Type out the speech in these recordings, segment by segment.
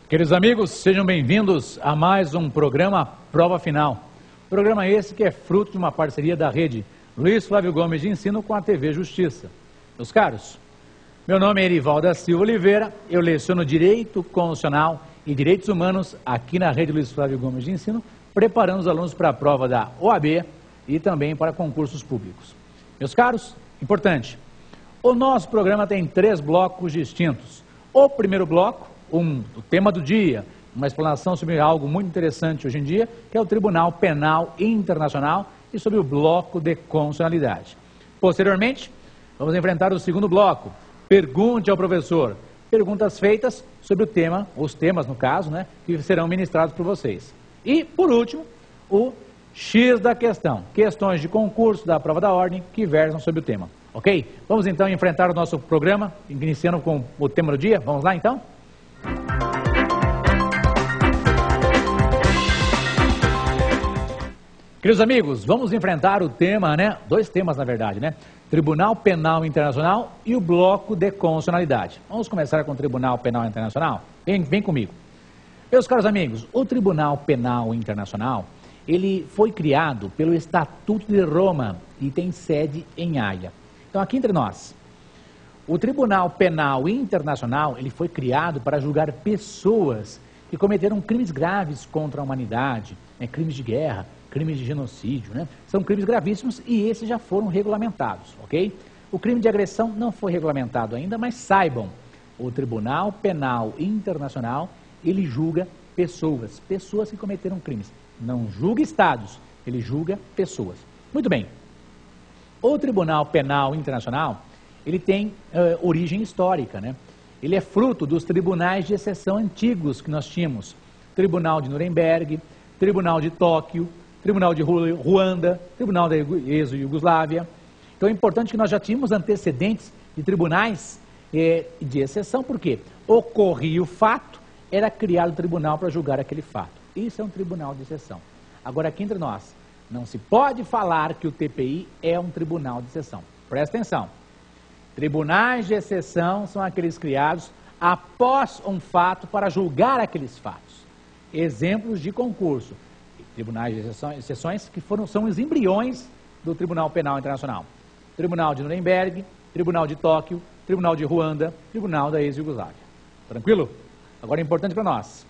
Queridos amigos, sejam bem-vindos a mais um programa Prova Final. Programa esse que é fruto de uma parceria da rede Luiz Flávio Gomes de Ensino com a TV Justiça. Meus caros, meu nome é Erivaldo da Silva Oliveira, eu leciono Direito Constitucional e Direitos Humanos aqui na rede Luiz Flávio Gomes de Ensino, preparando os alunos para a prova da OAB e também para concursos públicos. Meus caros, importante, o nosso programa tem 3 blocos distintos. O primeiro bloco, o tema do dia, uma explanação sobre algo muito interessante hoje em dia, que é o Tribunal Penal Internacional e sobre o bloco de constitucionalidade. Posteriormente, vamos enfrentar o segundo bloco, pergunte ao professor, perguntas feitas sobre o tema, os temas no caso, né, que serão ministrados por vocês. E, por último, o X da questão, questões de concurso da prova da ordem que versam sobre o tema. Ok? Vamos então enfrentar o nosso programa, iniciando com o tema do dia. Vamos lá então? Queridos amigos, vamos enfrentar o tema, né? 2 temas na verdade, né? Tribunal Penal Internacional e o bloco de constitucionalidade. Vamos começar com o Tribunal Penal Internacional? Vem comigo. Meus caros amigos, o Tribunal Penal Internacional, ele foi criado pelo Estatuto de Roma e tem sede em Haia. Então, aqui entre nós, o Tribunal Penal Internacional, ele foi criado para julgar pessoas que cometeram crimes graves contra a humanidade, né, crimes de guerra, crimes de genocídio, né? São crimes gravíssimos e esses já foram regulamentados, ok? O crime de agressão não foi regulamentado ainda, mas saibam, o Tribunal Penal Internacional, ele julga pessoas que cometeram crimes. Não julga estados, ele julga pessoas. Muito bem. O Tribunal Penal Internacional, ele tem origem histórica, né? Ele é fruto dos tribunais de exceção antigos que nós tínhamos. Tribunal de Nuremberg, Tribunal de Tóquio, Tribunal de Ruanda, Tribunal da ex-Iugoslávia. Então é importante que nós já tínhamos antecedentes de tribunais de exceção, porque ocorria o fato, era criado o tribunal para julgar aquele fato. Isso é um tribunal de exceção. Agora aqui entre nós, não se pode falar que o TPI é um tribunal de exceção. Presta atenção. Tribunais de exceção são aqueles criados após um fato para julgar aqueles fatos. Exemplos de concurso. Tribunais de exceções que são os embriões do Tribunal Penal Internacional. Tribunal de Nuremberg, Tribunal de Tóquio, Tribunal de Ruanda, Tribunal da ex-Iugoslávia. Tranquilo? Agora é importante para nós.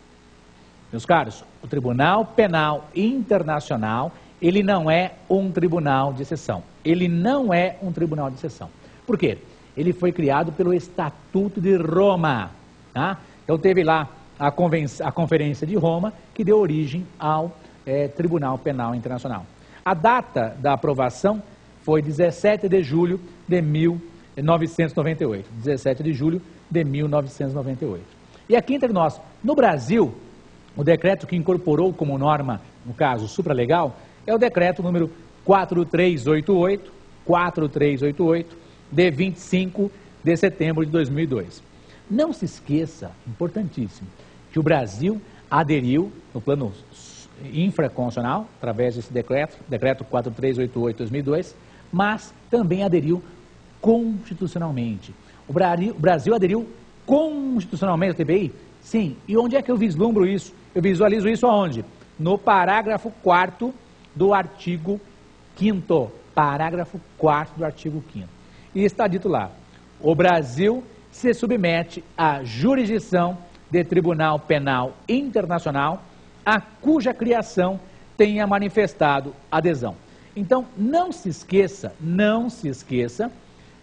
Meus caros, o Tribunal Penal Internacional, ele não é um tribunal de exceção. Ele não é um tribunal de exceção. Por quê? Ele foi criado pelo Estatuto de Roma. Tá? Então teve lá a Conferência de Roma, que deu origem ao Tribunal Penal Internacional. A data da aprovação foi 17 de julho de 1998. 17 de julho de 1998. E aqui entre nós, no Brasil, o decreto que incorporou como norma, no caso supralegal, é o decreto número 4388, de 25 de setembro de 2002. Não se esqueça, importantíssimo, que o Brasil aderiu no plano infraconstitucional, através desse decreto 4388-2002, mas também aderiu constitucionalmente. O Brasil aderiu constitucionalmente ao TPI? Sim. E onde é que eu vislumbro isso? Eu visualizo isso aonde? No parágrafo 4º do artigo 5º. Parágrafo 4º do artigo 5º. E está dito lá, o Brasil se submete à jurisdição de Tribunal Penal Internacional, a cuja criação tenha manifestado adesão. Então, não se esqueça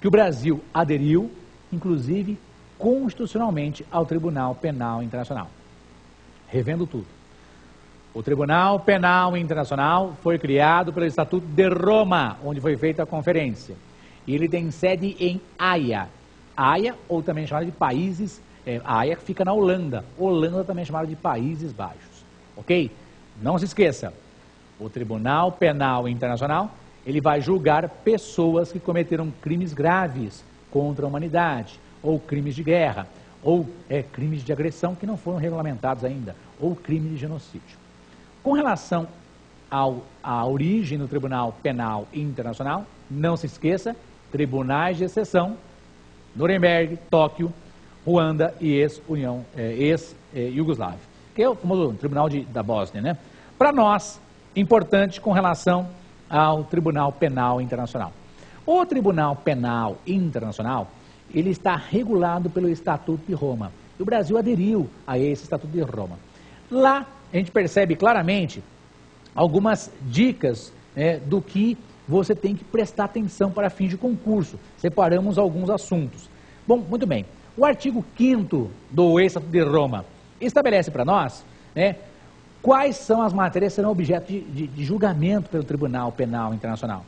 que o Brasil aderiu, inclusive, constitucionalmente ao Tribunal Penal Internacional. Revendo tudo. O Tribunal Penal Internacional foi criado pelo Estatuto de Roma, onde foi feita a conferência. E ele tem sede em Haia. Haia, ou também chamada de Países... Haia fica na Holanda. Holanda também é chamada de Países Baixos. Ok? Não se esqueça. O Tribunal Penal Internacional, ele vai julgar pessoas que cometeram crimes graves contra a humanidade, ou crimes de guerra, ou crimes de agressão que não foram regulamentados ainda, ou crime de genocídio. Com relação à origem do Tribunal Penal Internacional, não se esqueça, tribunais de exceção, Nuremberg, Tóquio, Ruanda e ex-Iugoslávia, que é o famoso Tribunal da Bósnia, né? Para nós, importante com relação ao Tribunal Penal Internacional. O Tribunal Penal Internacional, ele está regulado pelo Estatuto de Roma. E o Brasil aderiu a esse Estatuto de Roma. Lá, a gente percebe claramente algumas dicas do que você tem que prestar atenção para fins de concurso. Separamos alguns assuntos. Bom, muito bem. O artigo 5º do Estatuto de Roma estabelece para nós, quais são as matérias que serão objeto de julgamento pelo Tribunal Penal Internacional.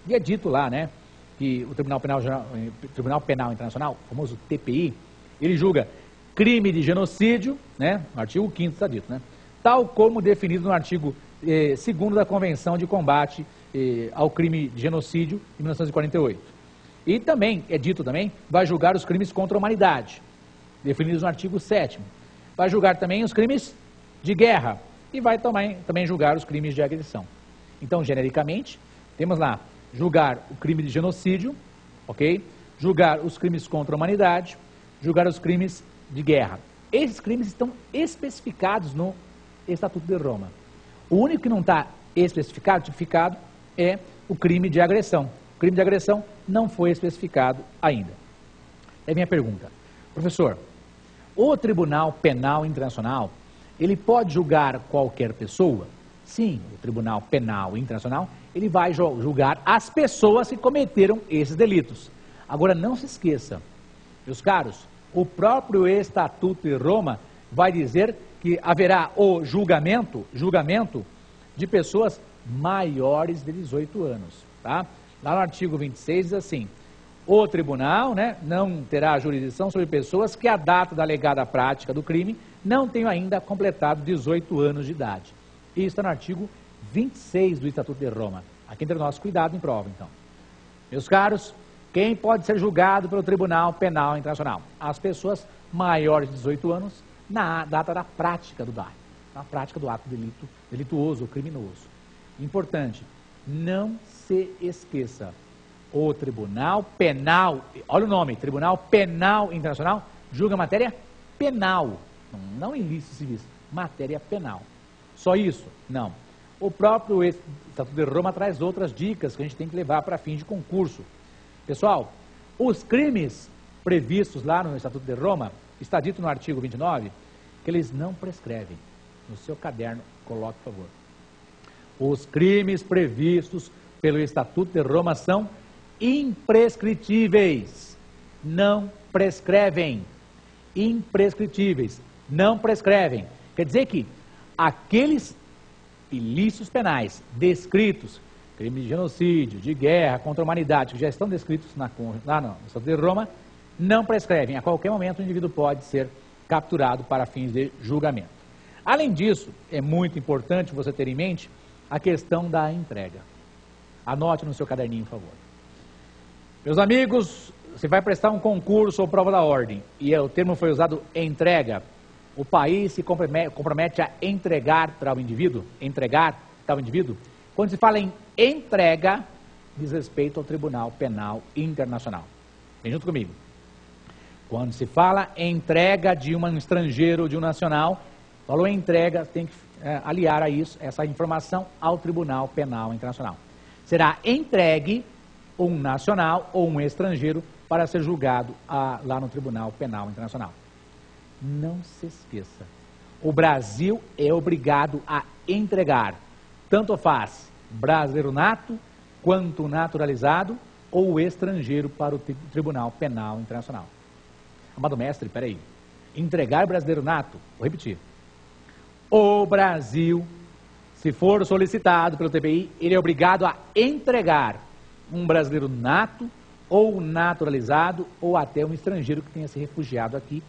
E é dito lá, que o Tribunal Penal Internacional, o famoso TPI, ele julga crime de genocídio, no artigo 5º está dito, tal como definido no artigo 2º da Convenção de Combate ao Crime de Genocídio, de 1948. E também, é dito também, vai julgar os crimes contra a humanidade, definidos no artigo 7º. Vai julgar também os crimes de guerra e vai também julgar os crimes de agressão. Então, genericamente, temos lá, julgar o crime de genocídio, ok? Julgar os crimes contra a humanidade, julgar os crimes de guerra. Esses crimes estão especificados no Estatuto de Roma. O único que não está especificado, tipificado, é o crime de agressão. O crime de agressão não foi especificado ainda. É a minha pergunta. Professor, o Tribunal Penal Internacional, ele pode julgar qualquer pessoa? Sim, o Tribunal Penal Internacional, ele vai julgar as pessoas que cometeram esses delitos. Agora, não se esqueça, meus caros, o próprio Estatuto de Roma vai dizer que haverá o julgamento de pessoas maiores de 18 anos, tá? Lá no artigo 26 diz assim, o tribunal não terá jurisdição sobre pessoas que a data da alegada prática do crime não tenham ainda completado 18 anos de idade. Isso está no artigo 26 do Estatuto de Roma. Aqui entre nós, cuidado em prova, então. Meus caros, quem pode ser julgado pelo Tribunal Penal Internacional? As pessoas maiores de 18 anos na data da prática do ato, na prática do ato delituoso ou criminoso. Importante, não se esqueça, o Tribunal Penal, olha o nome, Tribunal Penal Internacional, julga matéria penal, não ilícitos civis, matéria penal. Só isso? Não. O próprio Estatuto de Roma traz outras dicas que a gente tem que levar para fins de concurso. Pessoal, os crimes previstos lá no Estatuto de Roma, está dito no artigo 29, que eles não prescrevem. No seu caderno, coloque, por favor. Os crimes previstos pelo Estatuto de Roma são imprescritíveis. Não prescrevem. Imprescritíveis. Não prescrevem. Quer dizer que aqueles ilícitos penais descritos, crime de genocídio, de guerra, contra a humanidade, que já estão descritos lá no Estatuto de Roma, não prescrevem. A qualquer momento o indivíduo pode ser capturado para fins de julgamento. Além disso, é muito importante você ter em mente a questão da entrega. Anote no seu caderninho, por favor. Meus amigos, você vai prestar um concurso ou prova da ordem, e o termo foi usado entrega. O país se compromete a entregar tal indivíduo, Quando se fala em entrega, diz respeito ao Tribunal Penal Internacional. Vem junto comigo. Quando se fala em entrega de um estrangeiro ou de um nacional, falou em entrega, tem que aliar a isso, essa informação ao Tribunal Penal Internacional. Será entregue um nacional ou um estrangeiro para ser julgado lá no Tribunal Penal Internacional. Não se esqueça, o Brasil é obrigado a entregar, tanto faz brasileiro nato, quanto naturalizado ou estrangeiro para o Tribunal Penal Internacional. Amado mestre, peraí, entregar brasileiro nato, vou repetir, o Brasil, se for solicitado pelo TPI, ele é obrigado a entregar um brasileiro nato ou naturalizado ou até um estrangeiro que tenha se refugiado aqui